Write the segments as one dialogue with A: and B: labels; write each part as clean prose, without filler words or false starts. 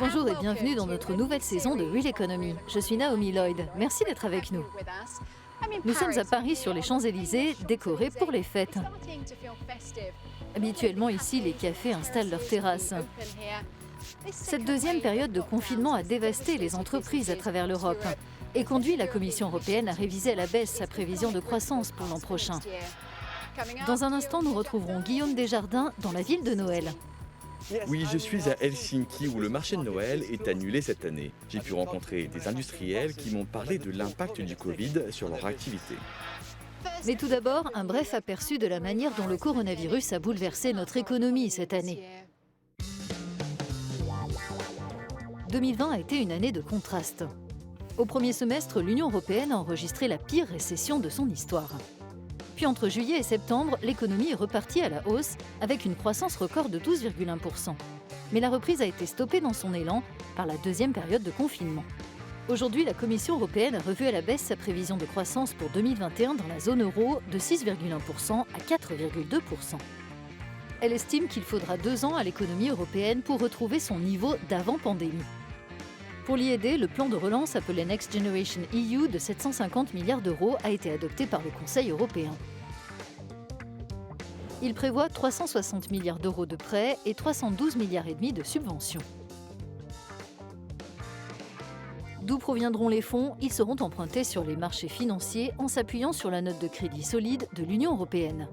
A: Bonjour et bienvenue dans notre nouvelle saison de Real Economy. Je suis Naomi Lloyd. Merci d'être avec nous. Nous sommes à Paris sur les Champs-Élysées, décorés pour les fêtes. Habituellement ici, les cafés installent leurs terrasses. Cette deuxième période de confinement a dévasté les entreprises à travers l'Europe et conduit la Commission européenne à réviser à la baisse sa prévision de croissance pour l'an prochain. Dans un instant, nous retrouverons Guillaume Desjardins dans la ville de Noël.
B: Oui, je suis à Helsinki où le marché de Noël est annulé cette année. J'ai pu rencontrer des industriels qui m'ont parlé de l'impact du Covid sur leur activité.
A: Mais tout d'abord, un bref aperçu de la manière dont le coronavirus a bouleversé notre économie cette année. 2020 a été une année de contraste. Au premier semestre, l'Union européenne a enregistré la pire récession de son histoire. Puis entre juillet et septembre, l'économie est repartie à la hausse avec une croissance record de 12,1%. Mais la reprise a été stoppée dans son élan par la deuxième période de confinement. Aujourd'hui, la Commission européenne a revu à la baisse sa prévision de croissance pour 2021 dans la zone euro de 6,1% à 4,2%. Elle estime qu'il faudra 2 ans à l'économie européenne pour retrouver son niveau d'avant-pandémie. Pour l'y aider, le plan de relance appelé Next Generation EU de 750 milliards d'euros a été adopté par le Conseil européen. Il prévoit 360 milliards d'euros de prêts et 312 milliards et demi de subventions. D'où proviendront les fonds? Ils seront empruntés sur les marchés financiers en s'appuyant sur la note de crédit solide de l'Union européenne.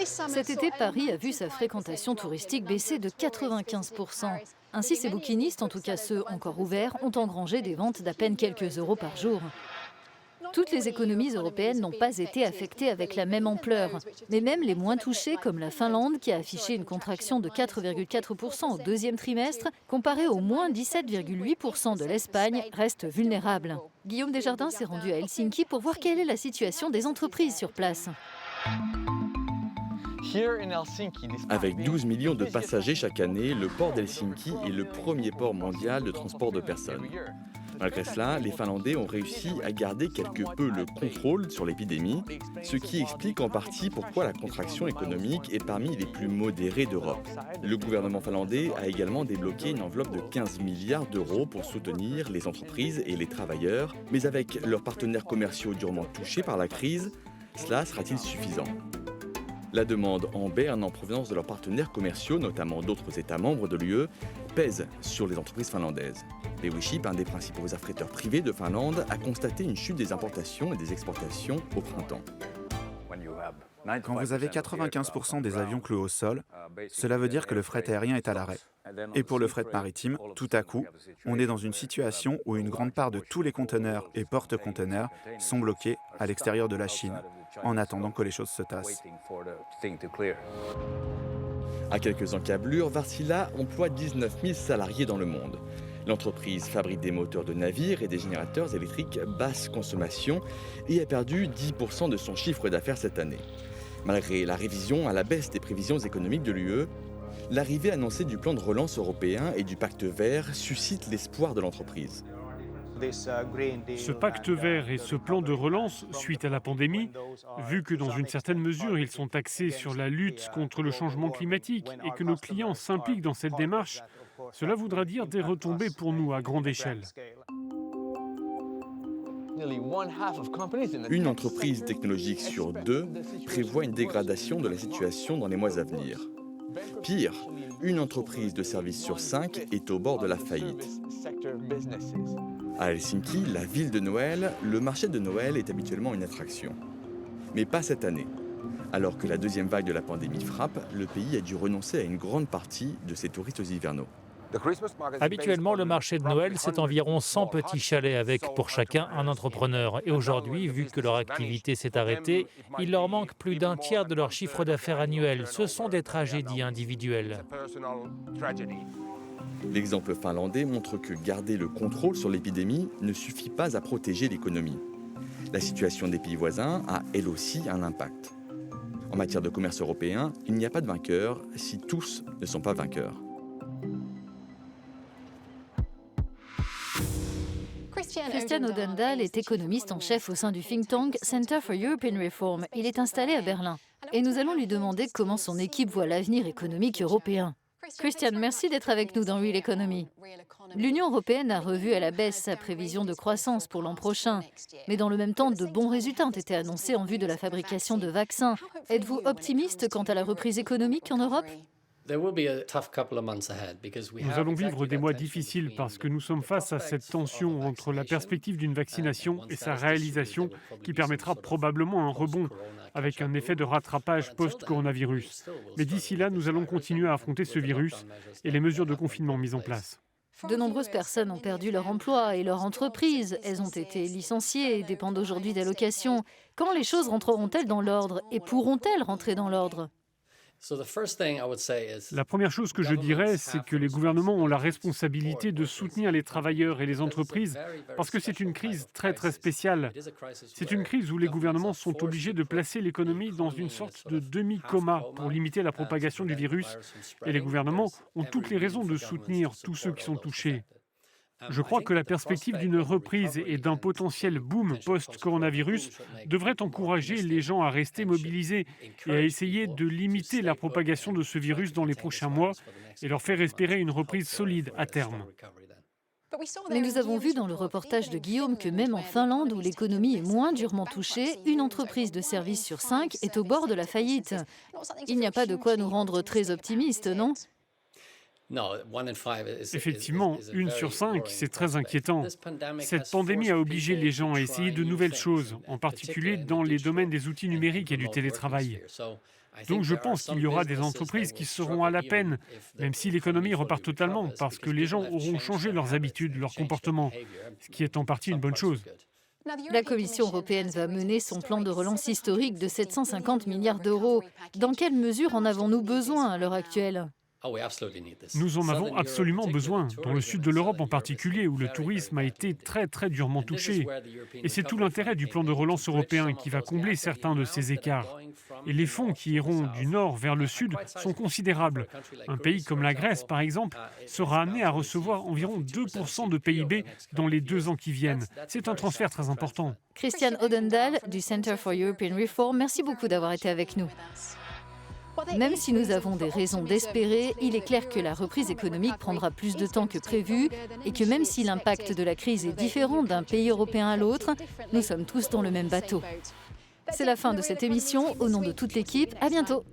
A: Cet été, Paris a vu sa fréquentation touristique baisser de 95%. Ainsi, ces bouquinistes, en tout cas ceux encore ouverts, ont engrangé des ventes d'à peine quelques euros par jour. Toutes les économies européennes n'ont pas été affectées avec la même ampleur, mais même les moins touchées, comme la Finlande, qui a affiché une contraction de 4,4% au deuxième trimestre, comparée au moins 17,8% de l'Espagne, restent vulnérables. Guillaume Desjardins s'est rendu à Helsinki pour voir quelle est la situation des entreprises sur place.
B: Avec 12 millions de passagers chaque année, le port d'Helsinki est le premier port mondial de transport de personnes. Malgré cela, les Finlandais ont réussi à garder quelque peu le contrôle sur l'épidémie, ce qui explique en partie pourquoi la contraction économique est parmi les plus modérées d'Europe. Le gouvernement finlandais a également débloqué une enveloppe de 15 milliards d'euros pour soutenir les entreprises et les travailleurs, mais avec leurs partenaires commerciaux durement touchés par la crise, cela sera-t-il suffisant ? La demande en berne en provenance de leurs partenaires commerciaux, notamment d'autres États membres de l'UE, pèse sur les entreprises finlandaises. Lewyship, un des principaux affréteurs privés de Finlande, a constaté une chute des importations et des exportations au printemps.
C: Quand vous avez 95% des avions cloués au sol, cela veut dire que le fret aérien est à l'arrêt. Et pour le fret maritime, tout à coup, on est dans une situation où une grande part de tous les conteneurs et porte-conteneurs sont bloqués à l'extérieur de la Chine, en attendant que les choses se tassent.
B: À quelques encablures, Wärtsilä emploie 19 000 salariés dans le monde. L'entreprise fabrique des moteurs de navires et des générateurs électriques basse consommation et a perdu 10% de son chiffre d'affaires cette année. Malgré la révision à la baisse des prévisions économiques de l'UE, l'arrivée annoncée du plan de relance européen et du pacte vert suscite l'espoir de l'entreprise.
D: Ce pacte vert et ce plan de relance suite à la pandémie, vu que dans une certaine mesure ils sont axés sur la lutte contre le changement climatique et que nos clients s'impliquent dans cette démarche, cela voudra dire des retombées pour nous à grande échelle.
B: Une entreprise technologique sur 2 prévoit une dégradation de la situation dans les mois à venir. Pire, une entreprise de services sur 5 est au bord de la faillite. À Helsinki, la ville de Noël, le marché de Noël est habituellement une attraction. Mais pas cette année. Alors que la deuxième vague de la pandémie frappe, le pays a dû renoncer à une grande partie de ses touristes hivernaux.
E: Habituellement, le marché de Noël, c'est environ 100 petits chalets avec pour chacun un entrepreneur. Et aujourd'hui, vu que leur activité s'est arrêtée, il leur manque plus d'un tiers de leur chiffre d'affaires annuel. Ce sont des tragédies individuelles.
B: L'exemple finlandais montre que garder le contrôle sur l'épidémie ne suffit pas à protéger l'économie. La situation des pays voisins a, elle aussi, un impact. En matière de commerce européen, il n'y a pas de vainqueur si tous ne sont pas vainqueurs.
A: Christian Odendal est économiste en chef au sein du think tank Center for European Reform. Il est installé à Berlin. Et nous allons lui demander comment son équipe voit l'avenir économique européen. Christian, merci d'être avec nous dans Real Economy. L'Union européenne a revu à la baisse sa prévision de croissance pour l'an prochain. Mais dans le même temps, de bons résultats ont été annoncés en vue de la fabrication de vaccins. Êtes-vous optimiste quant à la reprise économique en Europe ?
D: Nous allons vivre des mois difficiles parce que nous sommes face à cette tension entre la perspective d'une vaccination et sa réalisation qui permettra probablement un rebond avec un effet de rattrapage post-coronavirus. Mais d'ici là, nous allons continuer à affronter ce virus et les mesures de confinement mises en place.
A: De nombreuses personnes ont perdu leur emploi et leur entreprise. Elles ont été licenciées et dépendent aujourd'hui d'allocations. Quand les choses rentreront-elles dans l'ordre et pourront-elles rentrer dans l'ordre ?
D: La première chose que je dirais, c'est que les gouvernements ont la responsabilité de soutenir les travailleurs et les entreprises parce que c'est une crise très spéciale. C'est une crise où les gouvernements sont obligés de placer l'économie dans une sorte de demi-coma pour limiter la propagation du virus. Et les gouvernements ont toutes les raisons de soutenir tous ceux qui sont touchés. Je crois que la perspective d'une reprise et d'un potentiel boom post-coronavirus devrait encourager les gens à rester mobilisés et à essayer de limiter la propagation de ce virus dans les prochains mois et leur faire espérer une reprise solide à terme.
A: Mais nous avons vu dans le reportage de Guillaume que même en Finlande, où l'économie est moins durement touchée, une entreprise de services sur 5 est au bord de la faillite. Il n'y a pas de quoi nous rendre très optimistes, non ?
D: Effectivement, 1 sur 5, c'est très inquiétant. Cette pandémie a obligé les gens à essayer de nouvelles choses, en particulier dans les domaines des outils numériques et du télétravail. Donc je pense qu'il y aura des entreprises qui seront à la peine, même si l'économie repart totalement, parce que les gens auront changé leurs habitudes, leurs comportements, ce qui est en partie une bonne chose.
A: La Commission européenne va mener son plan de relance historique de 750 milliards d'euros. Dans quelle mesure en avons-nous besoin à l'heure actuelle ?
D: Nous en avons absolument besoin, dans le sud de l'Europe en particulier, où le tourisme a été très durement touché. Et c'est tout l'intérêt du plan de relance européen qui va combler certains de ces écarts. Et les fonds qui iront du nord vers le sud sont considérables. Un pays comme la Grèce, par exemple, sera amené à recevoir environ 2% de PIB dans les 2 ans qui viennent. C'est un transfert très important.
A: Christian Odendal, du Center for European Reform, merci beaucoup d'avoir été avec nous. Même si nous avons des raisons d'espérer, il est clair que la reprise économique prendra plus de temps que prévu et que même si l'impact de la crise est différent d'un pays européen à l'autre, nous sommes tous dans le même bateau. C'est la fin de cette émission. Au nom de toute l'équipe, à bientôt.